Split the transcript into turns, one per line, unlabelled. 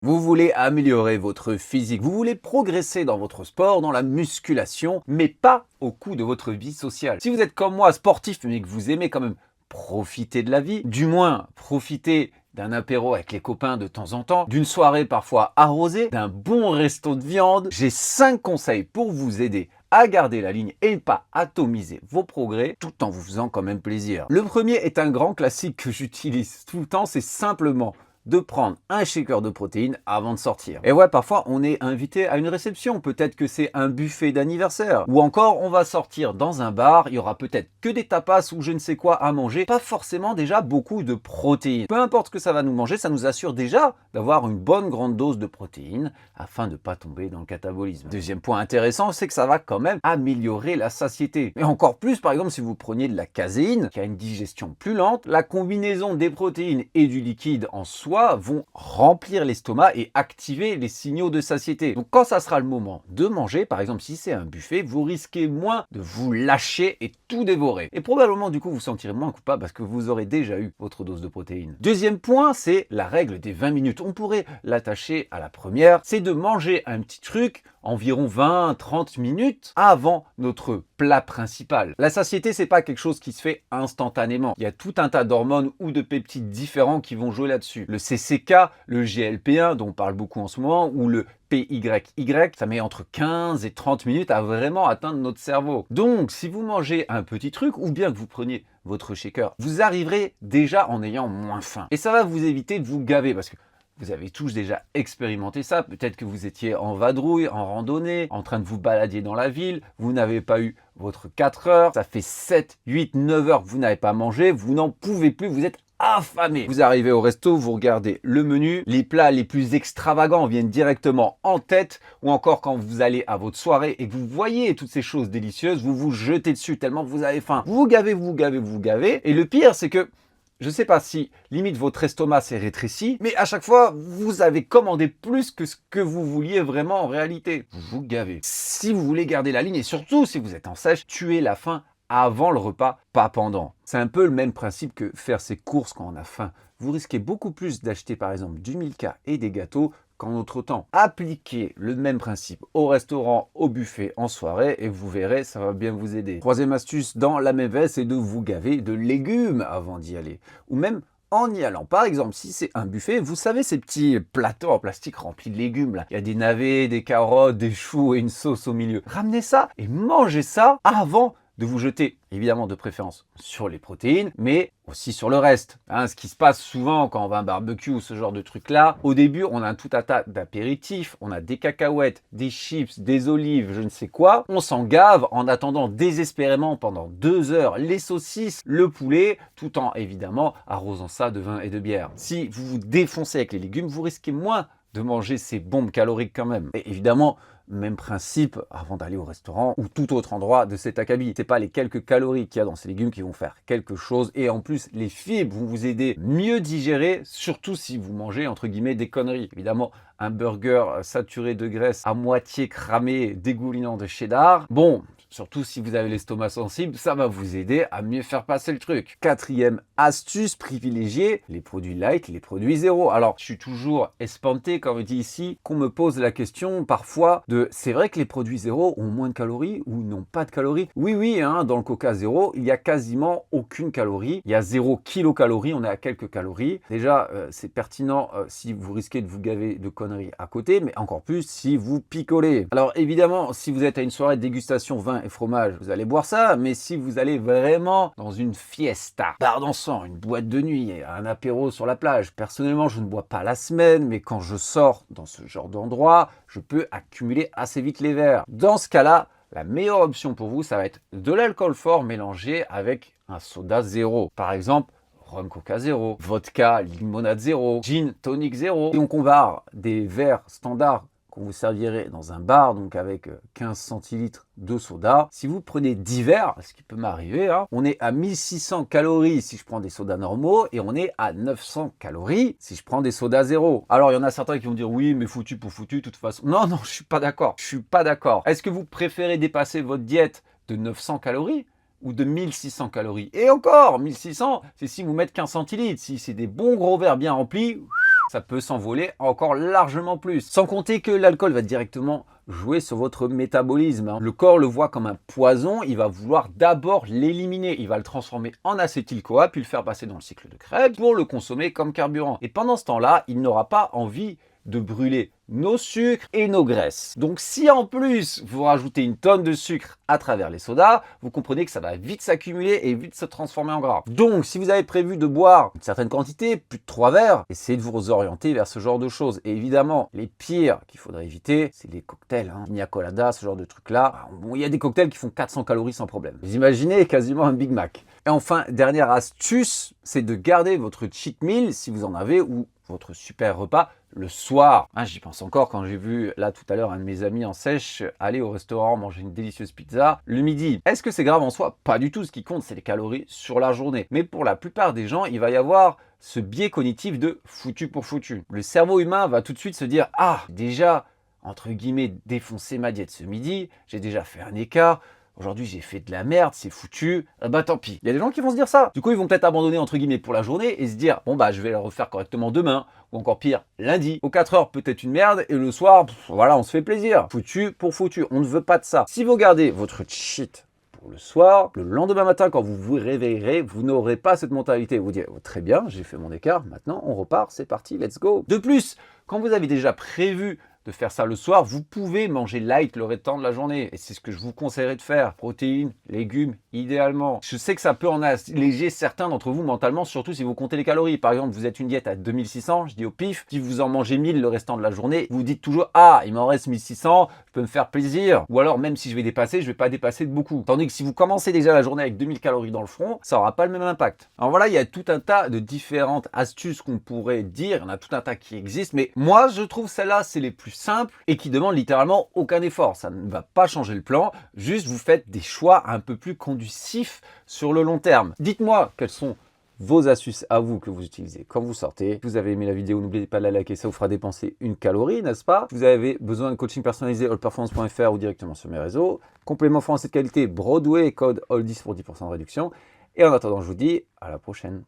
Vous voulez améliorer votre physique, vous voulez progresser dans votre sport, dans la musculation, mais pas au coût de votre vie sociale. Si vous êtes comme moi sportif, mais que vous aimez quand même profiter de la vie, du moins profiter d'un apéro avec les copains de temps en temps, d'une soirée parfois arrosée, d'un bon resto de viande, j'ai 5 conseils pour vous aider à garder la ligne et ne pas atomiser vos progrès tout en vous faisant quand même plaisir. Le premier est un grand classique que j'utilise tout le temps, c'est simplement de prendre un shaker de protéines avant de sortir. Et ouais, parfois on est invité à une réception, peut-être que c'est un buffet d'anniversaire, ou encore on va sortir dans un bar, il y aura peut-être que des tapas ou je ne sais quoi à manger, pas forcément déjà beaucoup de protéines. Peu importe ce que ça va nous manger, ça nous assure déjà d'avoir une bonne grande dose de protéines afin de ne pas tomber dans le catabolisme. Deuxième point intéressant, c'est que ça va quand même améliorer la satiété. Et encore plus, par exemple, si vous preniez de la caséine, qui a une digestion plus lente, la combinaison des protéines et du liquide en soi vont remplir l'estomac et activer les signaux de satiété. Donc quand ça sera le moment de manger, par exemple si c'est un buffet, vous risquez moins de vous lâcher et tout dévorer. Et probablement du coup vous sentirez moins coupable parce que vous aurez déjà eu votre dose de protéines. Deuxième point, c'est la règle des 20 minutes. On pourrait l'attacher à la première, c'est de manger un petit truc environ 20-30 minutes avant notre plat principal. La satiété, c'est pas quelque chose qui se fait instantanément. Il y a tout un tas d'hormones ou de peptides différents qui vont jouer là-dessus. Le CCK, le GLP-1 dont on parle beaucoup en ce moment, ou le PYY, ça met entre 15 et 30 minutes à vraiment atteindre notre cerveau. Donc, si vous mangez un petit truc, ou bien que vous preniez votre shaker, vous arriverez déjà en ayant moins faim. Et ça va vous éviter de vous gaver, parce que vous avez tous déjà expérimenté ça. Peut-être que vous étiez en vadrouille, en randonnée, en train de vous balader dans la ville. Vous n'avez pas eu votre 4 heures. Ça fait 7, 8, 9 heures que vous n'avez pas mangé. Vous n'en pouvez plus. Vous êtes affamé. Vous arrivez au resto, vous regardez le menu. Les plats les plus extravagants viennent directement en tête. Ou encore quand vous allez à votre soirée et que vous voyez toutes ces choses délicieuses, vous vous jetez dessus tellement vous avez faim. Vous vous gavez, vous vous gavez, vous vous gavez. Et le pire, c'est que je ne sais pas si limite votre estomac s'est rétréci, mais à chaque fois, vous avez commandé plus que ce que vous vouliez vraiment en réalité. Vous vous gavez. Si vous voulez garder la ligne, et surtout si vous êtes en sèche, tuez la faim avant le repas, pas pendant. C'est un peu le même principe que faire ses courses quand on a faim. Vous risquez beaucoup plus d'acheter par exemple du Milka et des gâteaux qu'en autre temps. Appliquez le même principe au restaurant, au buffet, en soirée et vous verrez, ça va bien vous aider. Troisième astuce dans la même veine, c'est de vous gaver de légumes avant d'y aller. Ou même en y allant. Par exemple, si c'est un buffet, vous savez ces petits plateaux en plastique remplis de légumes là. Il y a des navets, des carottes, des choux et une sauce au milieu. Ramenez ça et mangez ça avant de vous jeter, évidemment de préférence, sur les protéines, mais aussi sur le reste. Ce qui se passe souvent quand on va à un barbecue ou ce genre de truc-là, au début, on a tout un tas d'apéritifs, on a des cacahuètes, des chips, des olives, je ne sais quoi. On s'en gave en attendant désespérément pendant 2 heures les saucisses, le poulet, tout en évidemment arrosant ça de vin et de bière. Si vous vous défoncez avec les légumes, vous risquez moins de manger ces bombes caloriques quand même. Et évidemment, même principe avant d'aller au restaurant ou tout autre endroit de cet acabit. C'est pas les quelques calories qu'il y a dans ces légumes qui vont faire quelque chose et en plus les fibres vont vous aider mieux digérer, surtout si vous mangez entre guillemets des conneries. Évidemment, un burger saturé de graisse à moitié cramé, dégoulinant de cheddar. Bon, surtout si vous avez l'estomac sensible, ça va vous aider à mieux faire passer le truc. Quatrième astuce, privilégier les produits light, les produits zéro. Alors, je suis toujours espanté quand on dit ici qu'on me pose la question parfois de c'est vrai que les produits zéro ont moins de calories ou n'ont pas de calories. Oui, dans le Coca zéro, il y a quasiment aucune calorie. Il y a 0 kilocalories, on est à quelques calories. Déjà, c'est pertinent si vous risquez de vous gaver de conneries à côté, mais encore plus si vous picolez. Alors évidemment, si vous êtes à une soirée de dégustation vin et fromage, vous allez boire ça, mais si vous allez vraiment dans une fiesta, bar dansant, une boîte de nuit, un apéro sur la plage, personnellement je ne bois pas la semaine, mais quand je sors dans ce genre d'endroit, je peux accumuler assez vite les verres. Dans ce cas-là, la meilleure option pour vous, ça va être de l'alcool fort mélangé avec un soda zéro. Par exemple, rhum coca zéro, vodka, limonade zéro, gin tonic zéro. Et on compare des verres standards qu'on vous servirait dans un bar, donc avec 15 centilitres de soda. Si vous prenez 10 verres, ce qui peut m'arriver, on est à 1600 calories si je prends des sodas normaux et on est à 900 calories si je prends des sodas zéro. Alors il y en a certains qui vont dire oui, mais foutu pour foutu, de toute façon. Non, je suis pas d'accord. Je suis pas d'accord. Est-ce que vous préférez dépasser votre diète de 900 calories ou de 1600 calories? Et encore, 1600, c'est si vous mettez 15 centilitres. Si c'est des bons gros verres bien remplis, ça peut s'envoler encore largement plus. Sans compter que l'alcool va directement jouer sur votre métabolisme. Le corps le voit comme un poison, il va vouloir d'abord l'éliminer. Il va le transformer en acétyl-CoA, puis le faire passer dans le cycle de Krebs pour le consommer comme carburant. Et pendant ce temps-là, il n'aura pas envie de brûler nos sucres et nos graisses. Donc si en plus vous rajoutez une tonne de sucre à travers les sodas, vous comprenez que ça va vite s'accumuler et vite se transformer en gras. Donc si vous avez prévu de boire une certaine quantité, plus de 3 verres, essayez de vous orienter vers ce genre de choses. Et évidemment, les pires qu'il faudrait éviter, c'est les cocktails, pina colada, ce genre de trucs-là. Bon, il y a des cocktails qui font 400 calories sans problème. Vous imaginez quasiment un Big Mac. Et enfin, dernière astuce, c'est de garder votre cheat meal, si vous en avez, ou votre super repas le soir. J'y pense encore quand j'ai vu là tout à l'heure un de mes amis en sèche aller au restaurant manger une délicieuse pizza le midi. Est-ce que c'est grave en soi? Pas du tout. Ce qui compte, c'est les calories sur la journée. Mais pour la plupart des gens, il va y avoir ce biais cognitif de foutu pour foutu. Le cerveau humain va tout de suite se dire « Ah, déjà, entre guillemets, défoncer ma diète ce midi, j'ai déjà fait un écart. Aujourd'hui, j'ai fait de la merde, c'est foutu. Bah tant pis. » Il y a des gens qui vont se dire ça. Du coup, ils vont peut-être abandonner entre guillemets pour la journée et se dire « Bon bah, je vais le refaire correctement demain. » Ou encore pire, lundi. Aux 4 heures, peut-être une merde. Et le soir, voilà, on se fait plaisir. Foutu pour foutu. On ne veut pas de ça. Si vous gardez votre cheat pour le soir, le lendemain matin, quand vous vous réveillerez, vous n'aurez pas cette mentalité. Vous direz oh, « Très bien, j'ai fait mon écart. Maintenant, on repart. C'est parti. Let's go. » De plus, quand vous avez déjà prévu de faire ça le soir, vous pouvez manger light le restant de la journée. Et c'est ce que je vous conseillerais de faire. Protéines, légumes, idéalement. Je sais que ça peut en alléger certains d'entre vous mentalement, surtout si vous comptez les calories. Par exemple, vous êtes une diète à 2600, je dis au pif. Si vous en mangez 1000 le restant de la journée, vous dites toujours « Ah, il m'en reste 1600, je peux me faire plaisir. » Ou alors, même si je vais dépasser, je ne vais pas dépasser de beaucoup. Tandis que si vous commencez déjà la journée avec 2000 calories dans le front, ça n'aura pas le même impact. Alors voilà, il y a tout un tas de différentes astuces qu'on pourrait dire. Il y en a tout un tas qui existent. Mais moi, je trouve celles-là, c'est les plus simples et qui demandent littéralement aucun effort. Ça ne va pas changer le plan. Juste, vous faites des choix un peu plus conducifs sur le long terme. Dites-moi quelles sont vos astuces à vous que vous utilisez quand vous sortez. Si vous avez aimé la vidéo, n'oubliez pas de la liker, ça vous fera dépenser une calorie, n'est-ce pas? Si vous avez besoin de coaching personnalisé, allperformance.fr ou directement sur mes réseaux. Complément français de qualité, Broadway, code ALL10 pour 10% de réduction. Et en attendant, je vous dis à la prochaine.